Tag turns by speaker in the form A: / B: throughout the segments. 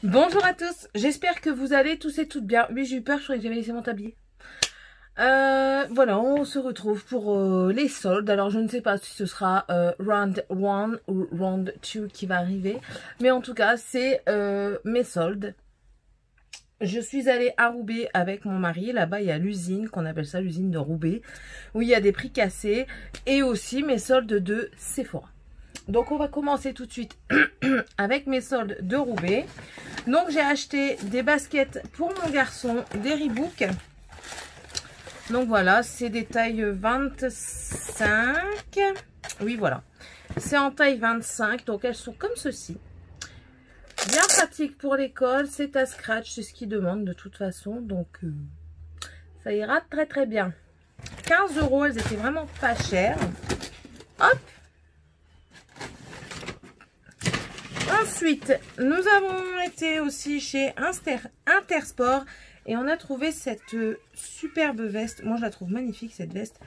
A: Bonjour à tous, j'espère que vous allez tous et toutes bien. Oui, j'ai eu peur, je croyais que j'avais laissé mon tablier. Voilà, on se retrouve pour les soldes. Alors, je ne sais pas si ce sera round 1 ou round 2 qui va arriver. Mais en tout cas, c'est mes soldes. Je suis allée à Roubaix avec mon mari. Là-bas, il y a l'usine, qu'on appelle ça l'usine de Roubaix, où il y a des prix cassés. Et aussi mes soldes de Sephora. Donc, on va commencer tout de suite avec mes soldes de Roubaix. Donc, j'ai acheté des baskets pour mon garçon, des Reebok. Donc, voilà, c'est des tailles 25. Oui, voilà. C'est en taille 25, donc elles sont comme ceci. Bien pratique pour l'école, c'est à scratch, c'est ce qu'ils demandent de toute façon. Donc, ça ira très très bien. 15 €, elles étaient vraiment pas chères. Hop! Ensuite, nous avons été aussi chez Intersport et on a trouvé cette superbe veste. Moi, je la trouve magnifique, cette veste,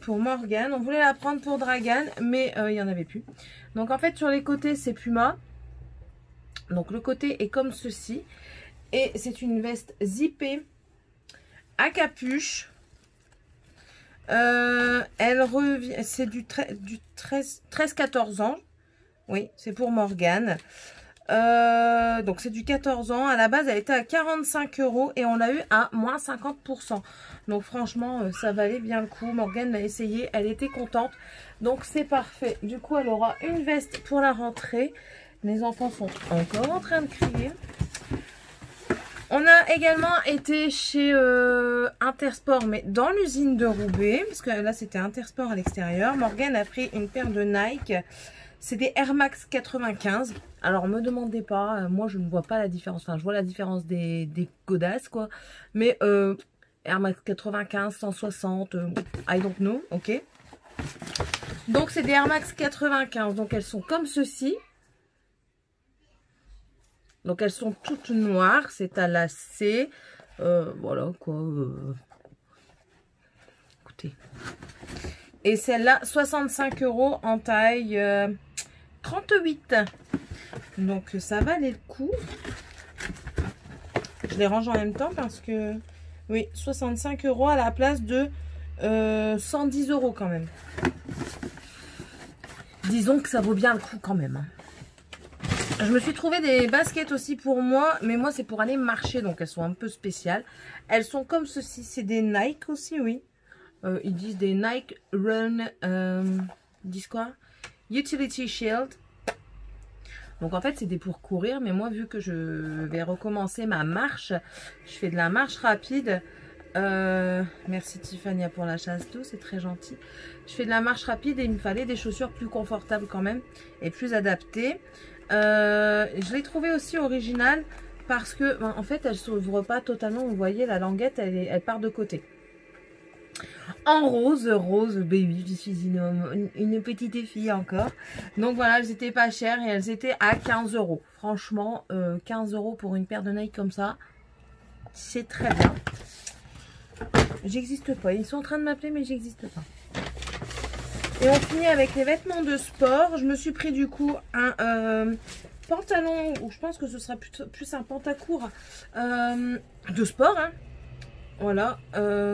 A: pour Morgane. On voulait la prendre pour Dragan, mais il n'y en avait plus. Donc, en fait, sur les côtés, c'est Puma. Donc, le côté est comme ceci. Et c'est une veste zippée à capuche. Elle revient, c'est du 13-14 ans. Oui, c'est pour Morgane. Donc, c'est du 14 ans. À la base, elle était à 45 € et on l'a eu à moins 50%. Donc, franchement, ça valait bien le coup. Morgane l'a essayé. Elle était contente. Donc, c'est parfait. Du coup, elle aura une veste pour la rentrée. Les enfants sont encore en train de crier. On a également été chez Intersport, mais dans l'usine de Roubaix. Parce que là, c'était Intersport à l'extérieur. Morgane a pris une paire de Nike. C'est des Air Max 95. Alors, me demandez pas, moi je ne vois pas la différence. Enfin, je vois la différence des godasses, quoi. Mais Air Max 95, 160, I don't know, ok. Donc, c'est des Air Max 95. Donc, elles sont comme ceci. Donc, elles sont toutes noires. C'est à lacets. Voilà, quoi. Écoutez. Et celle-là, 65 € en taille 38. Donc, ça valait le coup. Je les range en même temps parce que... Oui, 65 € à la place de 110 € quand même. Disons que ça vaut bien le coup quand même. Je me suis trouvé des baskets aussi pour moi. Mais moi, c'est pour aller marcher. Donc, elles sont un peu spéciales. Elles sont comme ceci. C'est des Nike aussi, oui. Ils disent des Nike Run, ils disent quoi? Utility Shield. Donc en fait c'est des pour courir, mais moi vu que je vais recommencer ma marche, je fais de la marche rapide. Merci Tiffany pour la chasse d'eau, c'est très gentil. Je fais de la marche rapide et il me fallait des chaussures plus confortables quand même et plus adaptées. Je l'ai trouvé aussi original parce que en fait elle s'ouvre pas totalement. Vous voyez la languette elle part de côté. En rose, baby, je suis une petite fille encore. Donc voilà, elles étaient pas chères et elles étaient à 15 €. Franchement, 15 € pour une paire de Nike comme ça, c'est très bien. J'existe pas. Ils sont en train de m'appeler, mais j'existe pas. Et on finit avec les vêtements de sport. Je me suis pris du coup un pantalon, ou je pense que ce sera plus un pantacourt de sport, hein. Voilà,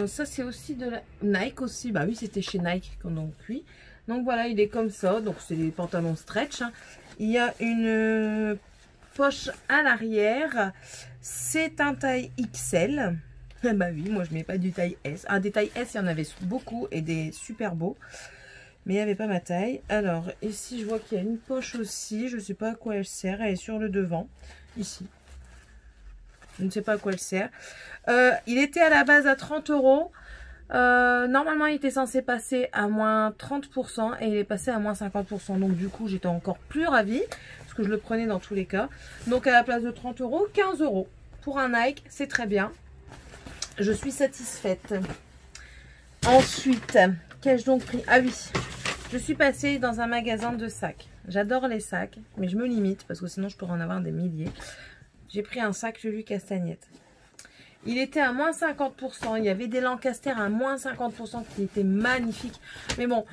A: ça c'est aussi de la Nike aussi. Bah oui, c'était chez Nike qu'on a cuit. Donc voilà, il est comme ça. Donc c'est des pantalons stretch, hein. Il y a une poche à l'arrière. C'est un taille XL. Bah oui, moi je mets pas du taille S. Ah, des tailles S, il y en avait beaucoup et des super beaux. Mais il n'y avait pas ma taille. Alors, ici je vois qu'il y a une poche aussi. Je ne sais pas à quoi elle sert. Elle est sur le devant, ici. Je ne sais pas à quoi elle sert. Il était à la base à 30 €. Normalement, il était censé passer à moins 30% et il est passé à moins 50%. Donc, du coup, j'étais encore plus ravie parce que je le prenais dans tous les cas. Donc, à la place de 30 €, 15 € pour un Nike. C'est très bien. Je suis satisfaite. Ensuite, qu'ai-je donc pris? Ah oui, je suis passée dans un magasin de sacs. J'adore les sacs, mais je me limite parce que sinon, je pourrais en avoir des milliers. J'ai pris un sac Lulu Castagnette. Il était à moins 50%. Il y avait des Lancaster à moins 50% qui étaient magnifiques. Mais bon,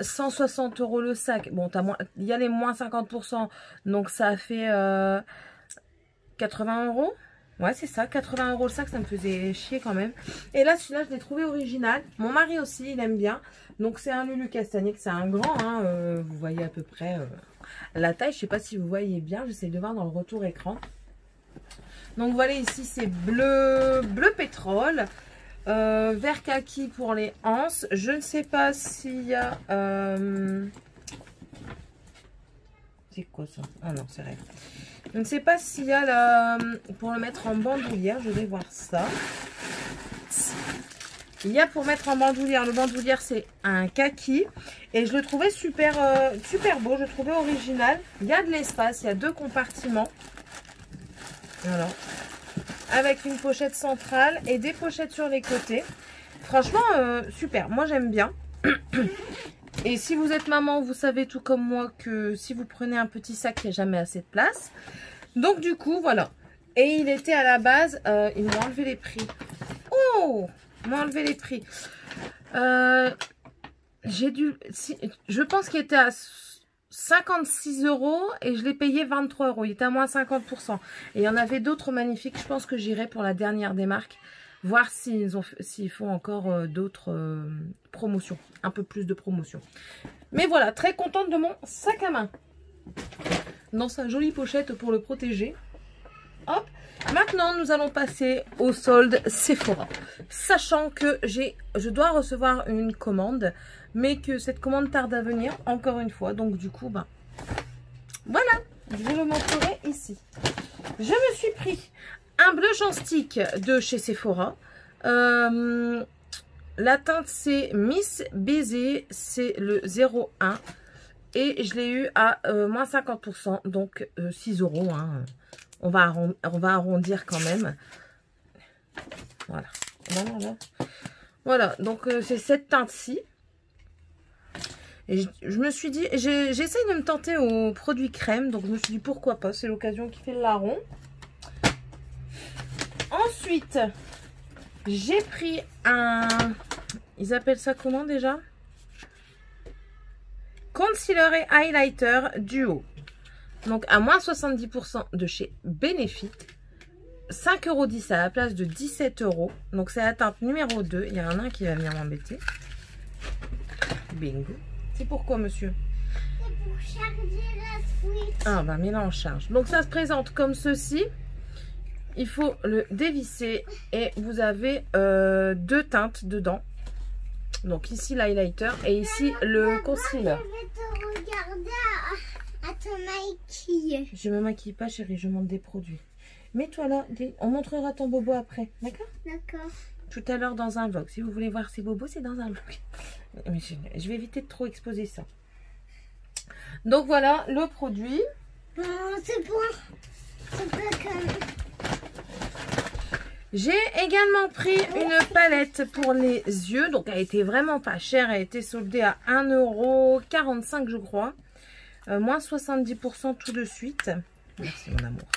A: 160 € le sac. Bon, il y a les moins 50%. Donc, ça a fait 80 €. Ouais, c'est ça, 80 € le sac, ça me faisait chier quand même. Et là, celui-là, je l'ai trouvé original. Mon mari aussi, il aime bien. Donc, c'est un Lulu Castagnier, c'est un grand. Hein, vous voyez à peu près la taille. Je sais pas si vous voyez bien. J'essaie de voir dans le retour écran. Donc, voilà, ici, c'est bleu pétrole. Vert kaki pour les anses. Je ne sais pas s'il y a... C'est quoi ça? Ah non, c'est rien. Je ne sais pas s'il y a la... Pour le mettre en bandoulière, je vais voir ça. Il y a pour mettre en bandoulière. Le bandoulière, c'est un kaki. Et je le trouvais super, super beau. Je le trouvais original. Il y a de l'espace. Il y a 2 compartiments. Voilà. Avec une pochette centrale et des pochettes sur les côtés. Franchement, super. Moi, j'aime bien. Et si vous êtes maman, vous savez tout comme moi que si vous prenez un petit sac, il n'y a jamais assez de place. Donc du coup, voilà. Et il était à la base, ils m'ont enlevé les prix. Oh, ils m'ont enlevé les prix. Je pense qu'il était à 56 € et je l'ai payé 23 €. Il était à moins 50%. Et il y en avait d'autres magnifiques. Je pense que j'irai pour la dernière des marques. Voir s'ils font encore d'autres promotions. Un peu plus de promotions. Mais voilà, très contente de mon sac à main. Dans sa jolie pochette pour le protéger. Hop. Maintenant, nous allons passer au solde Sephora. Sachant que je dois recevoir une commande. Mais que cette commande tarde à venir, encore une fois. Donc du coup, ben, voilà. Je vous le montrerai ici. Je me suis pris un blush en stick de chez Sephora. La teinte c'est Miss Baiser, c'est le 01. Et je l'ai eu à moins 50%, donc 6 €. Hein. On va arrondir quand même. Voilà. Voilà, donc c'est cette teinte-ci. Et je me suis dit, j'essaye de me tenter aux produits crème. Donc je me suis dit pourquoi pas, c'est l'occasion qui fait le larron. Ensuite, j'ai pris un... Ils appellent ça comment déjà? Concealer et highlighter duo. Donc à moins 70% de chez Benefit. 5,10 € à la place de 17 €. Donc c'est la teinte numéro 2. Il y en a un qui va venir m'embêter. Bingo. C'est pourquoi, monsieur?
B: C'est pour charger la Switch.
A: Ah, bah, mais là, on charge. Donc, ça se présente comme ceci. Il faut le dévisser et vous avez 2 teintes dedans. Donc, ici, l'highlighter et ici, le concealer.
B: Je vais te regarder à te maquiller.
A: Je me maquille pas, chérie. Je monte des produits. Mets-toi là. On montrera ton bobo après. D'accord?
B: D'accord.
A: Tout à l'heure dans un vlog. Si vous voulez voir ces bobos, c'est dans un vlog. Mais je vais éviter de trop exposer ça. Donc voilà le produit.
B: Bon, c'est bon. C'est pas comme...
A: J'ai également pris une palette pour les yeux. Donc elle était vraiment pas chère. Elle a été soldée à 1,45 € je crois. Moins 70% tout de suite. Merci mon amour.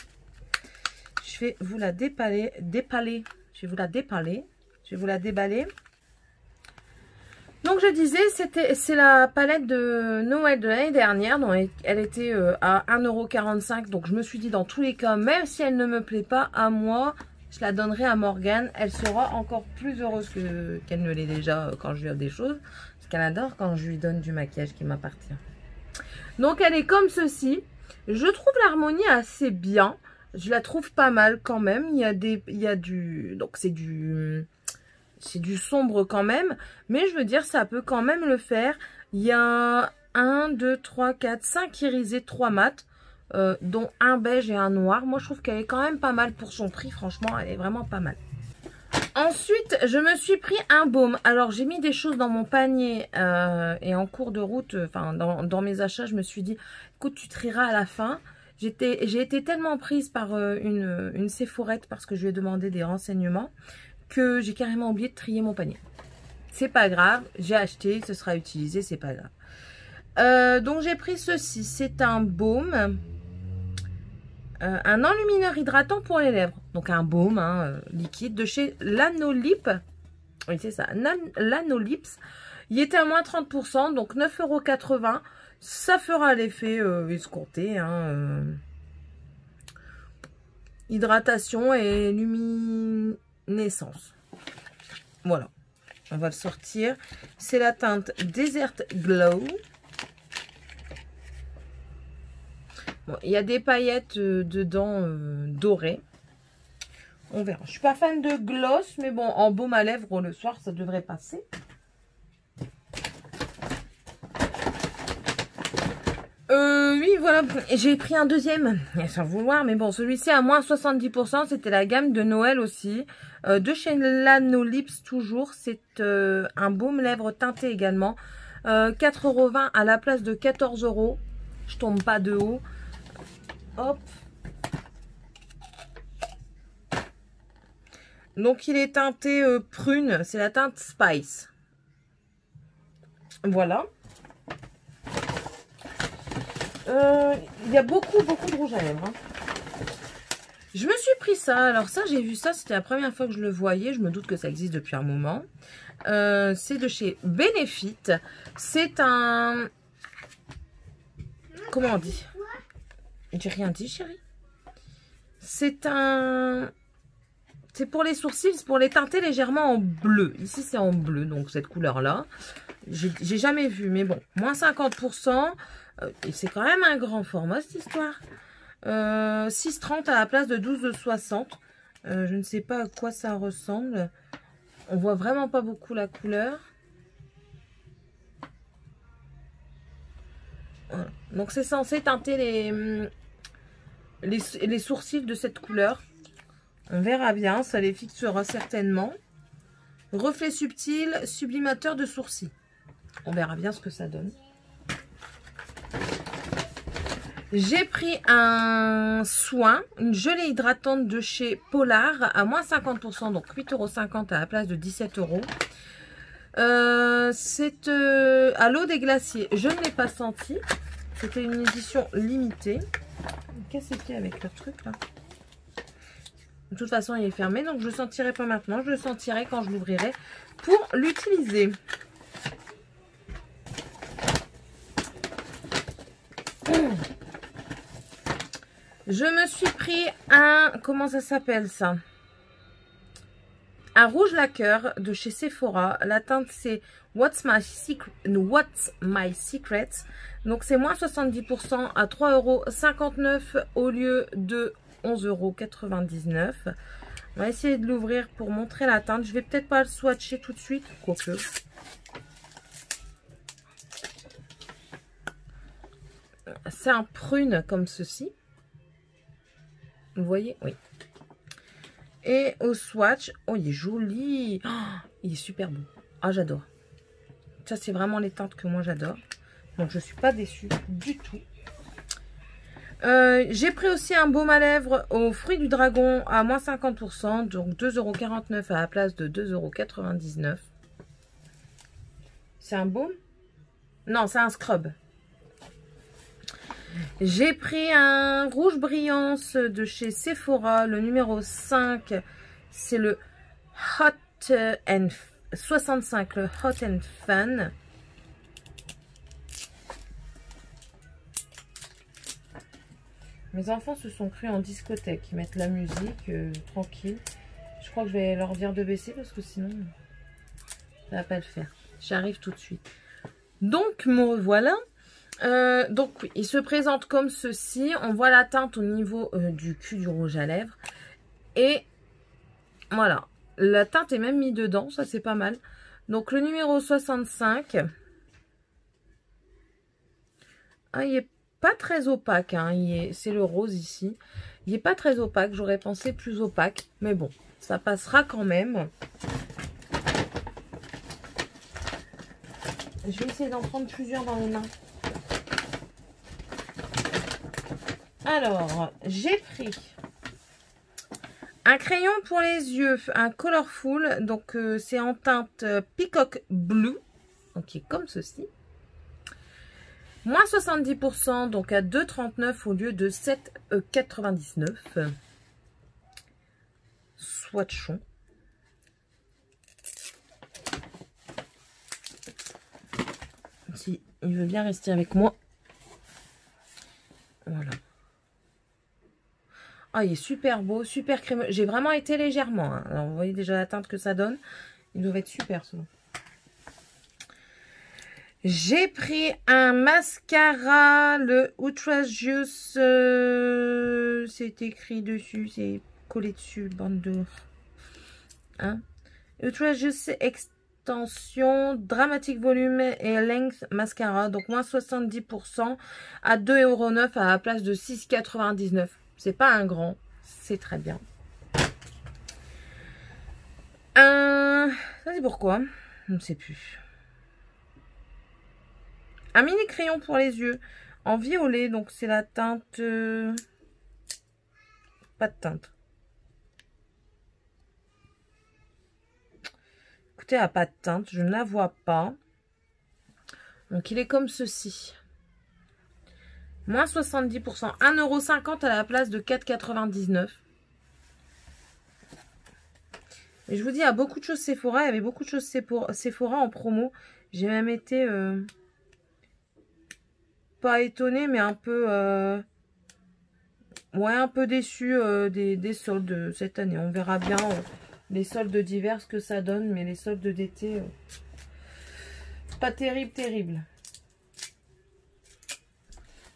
A: Je vais vous la déballer. Je vais vous la déballer. Je vais vous la déballer. Donc je disais, c'est la palette de Noël de l'année dernière. Donc elle était à 1,45 €. Donc je me suis dit dans tous les cas, même si elle ne me plaît pas à moi, je la donnerai à Morgane. Elle sera encore plus heureuse qu'elle ne l'est déjà quand je lui offre des choses. Parce qu'elle adore quand je lui donne du maquillage qui m'appartient. Donc elle est comme ceci. Je trouve l'harmonie assez bien. Je la trouve pas mal quand même. Donc c'est du sombre quand même. Mais je veux dire, ça peut quand même le faire. Il y a 1, 2, 3, 4, 5 irisés, 3 mat. Dont un beige et un noir. Moi, je trouve qu'elle est quand même pas mal pour son prix. Franchement, elle est vraiment pas mal. Ensuite, je me suis pris un baume. Alors, j'ai mis des choses dans mon panier et en cours de route, enfin, dans mes achats, je me suis dit, écoute, tu trieras à la fin. J'ai été tellement prise par une Sephorette parce que je lui ai demandé des renseignements que j'ai carrément oublié de trier mon panier. C'est pas grave, j'ai acheté, ce sera utilisé, c'est pas grave. Donc j'ai pris ceci, c'est un baume, un enlumineur hydratant pour les lèvres. Donc un baume liquide de chez Lanolip. Oui c'est ça, Lanolips. Il était à moins 30%, donc 9,80 €. Ça fera l'effet escompté. Hydratation et luminescence. Voilà. On va le sortir. C'est la teinte Desert Glow. Bon, il y a des paillettes dedans dorées. On verra. Je suis pas fan de gloss, mais bon, en baume à lèvres le soir, ça devrait passer. Oui, voilà. J'ai pris un deuxième, sans vouloir, mais bon, celui-ci à moins 70%. C'était la gamme de Noël aussi. De chez Lanolips toujours. C'est un baume lèvres teinté également. 4,20 € à la place de 14 €. Je tombe pas de haut. Hop. Donc il est teinté prune, c'est la teinte Spice. Voilà. Il y a beaucoup de rouge à lèvres. Hein. Je me suis pris ça. Alors ça, j'ai vu ça, c'était la première fois que je le voyais. Je me doute que ça existe depuis un moment. C'est de chez Benefit. C'est un... Comment on dit? J'ai rien dit, chérie. C'est un... C'est pour les sourcils, c'est pour les teinter légèrement en bleu. Ici, c'est en bleu, donc cette couleur-là. J'ai jamais vu, mais bon. Moins 50%. Et c'est quand même un grand format, cette histoire. 6,30 à la place de 12,60. Je ne sais pas à quoi ça ressemble. On voit vraiment pas beaucoup la couleur. Voilà. Donc, c'est censé teinter les sourcils de cette couleur. On verra bien, ça les fixera certainement. Reflet subtil, sublimateur de sourcils. On verra bien ce que ça donne. J'ai pris un soin, une gelée hydratante de chez Polar à moins 50%, donc 8,50 € à la place de 17 €. C'est à l'eau des glaciers. Je ne l'ai pas senti. C'était une édition limitée. Qu'est-ce que c'est avec le truc là? De toute façon, il est fermé, donc je ne le sentirai pas maintenant. Je le sentirai quand je l'ouvrirai pour l'utiliser. Je me suis pris un... Comment ça s'appelle ça? Un rouge lacquer de chez Sephora. La teinte, c'est What's My Secret. Donc, c'est moins 70% à 3,59 € au lieu de 11,99 €. On va essayer de l'ouvrir pour montrer la teinte. Je vais peut-être pas le swatcher tout de suite, quoique. C'est un prune comme ceci. Vous voyez? Oui. Et au swatch, oh, il est joli. Oh, il est super beau. Ah, j'adore. Ça, c'est vraiment les teintes que moi, j'adore. Donc, je suis pas déçue du tout. J'ai pris aussi un baume à lèvres aux fruits du dragon à moins 50%. Donc, 2,49 € à la place de 2,99 €. C'est un baume? Non, c'est un scrub. J'ai pris un rouge brillance de chez Sephora, le numéro 5. C'est le Hot and 65, le Hot and Fun. Mes enfants se sont crus en discothèque. Ils mettent la musique tranquille. Je crois que je vais leur dire de baisser parce que sinon, ça va pas le faire. J'arrive tout de suite. Donc, me revoilà. Donc oui, il se présente comme ceci. On voit la teinte au niveau du cul du rouge à lèvres. Et voilà. La teinte est même mise dedans. Ça, c'est pas mal. Donc le numéro 65. Ah, il est pas très opaque. Hein. C'est le rose ici. Il n'est pas très opaque. J'aurais pensé plus opaque. Mais bon, ça passera quand même. Je vais essayer d'en prendre plusieurs dans les mains. Alors, j'ai pris un crayon pour les yeux, un Colorful. Donc, c'est en teinte Peacock Blue. Donc, qui est comme ceci. Moins 70%, donc à 2,39 € au lieu de 7,99 €. Swatchons. Si il veut bien rester avec moi. Voilà. Oh, il est super beau, super crémeux. J'ai vraiment été légèrement. Hein. Alors, vous voyez déjà la teinte que ça donne. Il doit être super, ce nom. J'ai pris un mascara, le Outrageous. C'est écrit dessus, c'est collé dessus, bande de... Hein? Outrageous Extension, Dramatic Volume et Length Mascara. Donc, moins 70% à 2,09 € à la place de 6,99 €. C'est pas un grand, c'est très bien. Ça, c'est pourquoi? Je ne sais plus. Un mini crayon pour les yeux en violet, donc c'est la teinte pas de teinte. Écoutez, elle n'a pas de teinte, je ne la vois pas. Donc il est comme ceci. Moins 70%, 1,50 € à la place de 4,99 €. Et je vous dis, il y a beaucoup de choses Sephora, il y avait beaucoup de choses Sephora en promo. J'ai même été... pas étonnée, mais un peu ouais, un peu déçue des soldes cette année. On verra bien les soldes d'hiver ce que ça donne, mais les soldes d'été pas terrible.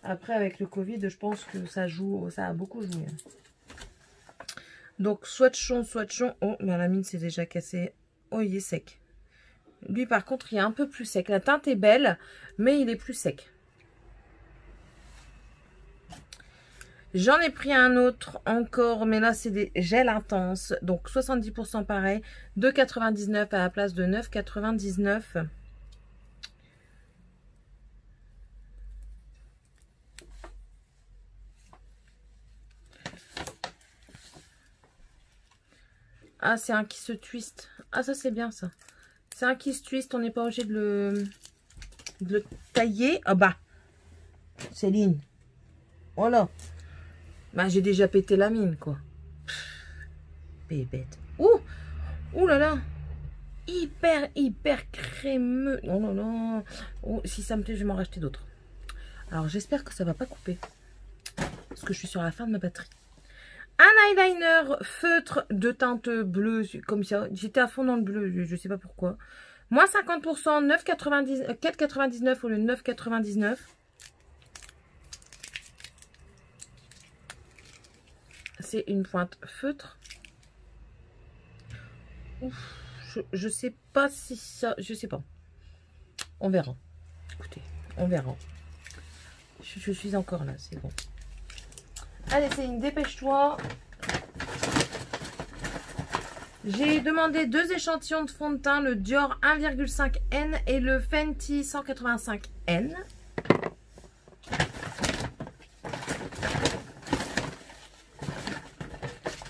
A: Après avec le Covid, je pense que ça a beaucoup joué. Donc swatchon. Oh, ben la mine s'est déjà cassée. Oh, il est sec. Lui par contre, il est un peu plus sec. La teinte est belle, mais il est plus sec. J'en ai pris un autre encore, mais là c'est des gels intenses. Donc 70% pareil, 2,99 € à la place de 9,99 €. Ah, c'est un qui se twist. Ah, ça c'est bien ça. C'est un qui se twist, on n'est pas obligé de le tailler. Ah bah, Céline. Oh là. Bah, j'ai déjà pété la mine, quoi. Bébête. Ouh! Ouh là là! Hyper crémeux. Oh là là. Oh, si ça me plaît, je vais m'en racheter d'autres. Alors, j'espère que ça va pas couper. Parce que je suis sur la fin de ma batterie. Un eyeliner feutre de teinte bleue, comme ça. J'étais à fond dans le bleu, je sais pas pourquoi. Moins 50%, 4,99 € au lieu de 9,99 €. C'est une pointe feutre. Ouf, je sais pas si ça... Je sais pas. On verra. Écoutez, on verra. Je suis encore là, c'est bon. Allez, Céline, dépêche-toi. J'ai demandé 2 échantillons de fond de teint, le Dior 1,5N et le Fenty 185N.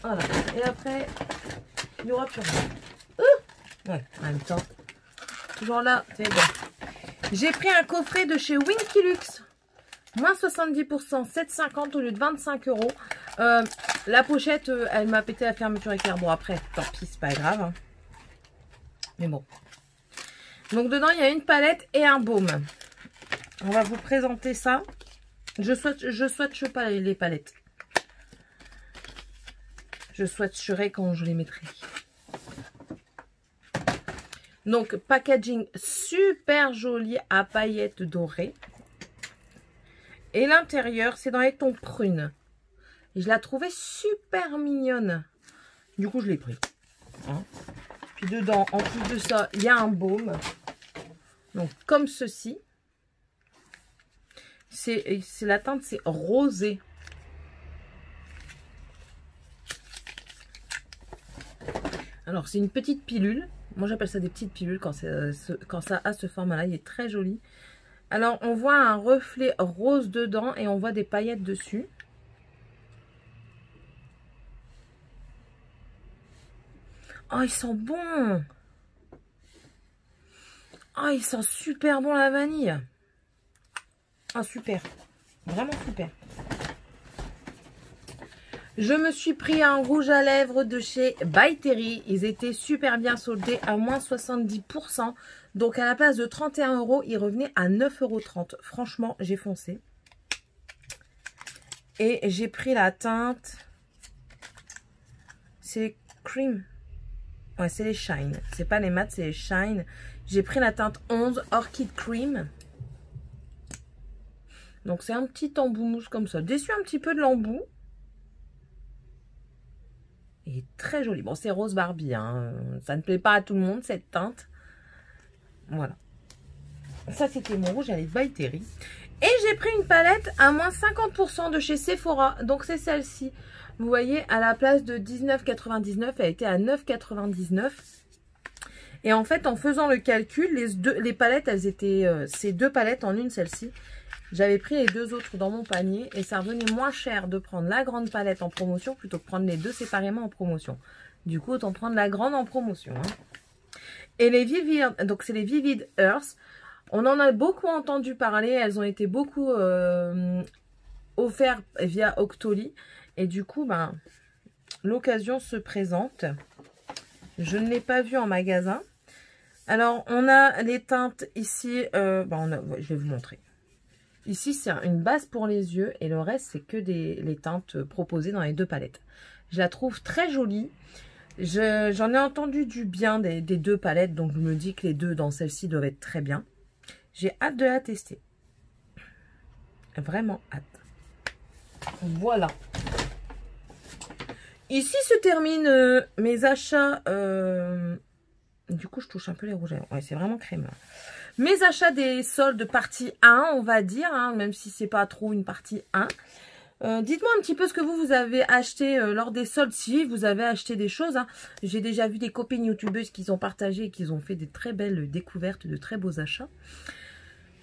A: Voilà. Et après, il n'y aura plus rien. Ouais, en même temps. Toujours là, c'est bon. J'ai pris un coffret de chez Winkilux. Moins 70%, 7,50 € au lieu de 25 €. La pochette, elle m'a pété la fermeture éclair. Bon, après, tant pis, c'est pas grave. Hein. Mais bon. Donc, dedans, il y a une palette et un baume. On va vous présenter ça. Je swatche pas les palettes. Je swatcherai quand je les mettrai. Donc, packaging super joli à paillettes dorées. Et l'intérieur, c'est dans les tons prunes. Et je la trouvais super mignonne. Du coup, je l'ai pris. Hein. Puis dedans, en plus de ça, il y a un baume. Donc, comme ceci. C'est la teinte, c'est rosé. Alors, c'est une petite pilule. Moi, j'appelle ça des petites pilules quand ça a ce format-là. Il est très joli. Alors, on voit un reflet rose dedans et on voit des paillettes dessus. Oh, il sent bon! Oh, il sent super bon la vanille! Ah, super! Vraiment super! Je me suis pris un rouge à lèvres de chez By Terry. Ils étaient super bien soldés à moins 70%. Donc à la place de 31 €, ils revenaient à 9,30 €. Franchement, j'ai foncé. Et j'ai pris la teinte C'est Cream. Ouais, c'est les Shine. C'est pas les mat, c'est les Shine. J'ai pris la teinte 11 Orchid Cream. Donc c'est un petit embout mousse comme ça. Déçu un petit peu de l'embout. Et très joli. Bon, c'est rose Barbie. Hein. Ça ne plaît pas à tout le monde, cette teinte. Voilà. Ça, c'était mon rouge à les by Terry. Et j'ai pris une palette à moins 50% de chez Sephora. Donc, c'est celle-ci. Vous voyez, à la place de 19,99, elle était à 9,99. Et en fait, en faisant le calcul, les palettes, elles étaient... ces deux palettes en une, celle-ci. J'avais pris les deux autres dans mon panier et ça revenait moins cher de prendre la grande palette en promotion plutôt que prendre les deux séparément en promotion. Du coup, autant prendre la grande en promotion. Hein. Et les Vivid, donc c'est les Vivid Earth. On en a beaucoup entendu parler. Elles ont été beaucoup offertes via Octoly. Et du coup, ben, l'occasion se présente. Je ne l'ai pas vu en magasin. Alors, on a les teintes ici. Je vais vous montrer. Ici, c'est une base pour les yeux et le reste, c'est que les teintes proposées dans les deux palettes. Je la trouve très jolie. J'en ai entendu du bien des deux palettes, donc je me dis que les deux dans celle-ci doivent être très bien. J'ai hâte de la tester. Vraiment hâte. Voilà. Ici se terminent mes achats. Du coup, je touche un peu les rouges à lèvres. Ouais, c'est vraiment crémeux. Mes achats des soldes partie 1, on va dire, hein, même si c'est pas trop une partie 1. Dites-moi un petit peu ce que vous avez acheté lors des soldes, si vous avez acheté des choses. Hein. J'ai déjà vu des copines youtubeuses qui ont partagé et qui ont fait des très belles découvertes, de très beaux achats.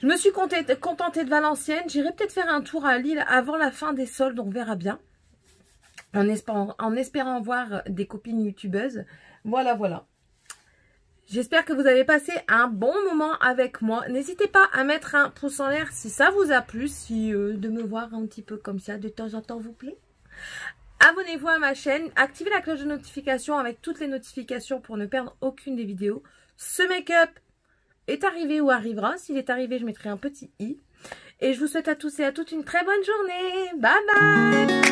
A: Je me suis contentée de Valenciennes. J'irai peut-être faire un tour à Lille avant la fin des soldes, on verra bien. En espérant voir des copines youtubeuses. Voilà, voilà. J'espère que vous avez passé un bon moment avec moi. N'hésitez pas à mettre un pouce en l'air si ça vous a plu, si de me voir un petit peu comme ça de temps en temps vous plaît. Abonnez-vous à ma chaîne, activez la cloche de notification avec toutes les notifications pour ne perdre aucune des vidéos. Ce make-up est arrivé ou arrivera. S'il est arrivé, je mettrai un petit i. Et je vous souhaite à tous et à toutes une très bonne journée. Bye bye!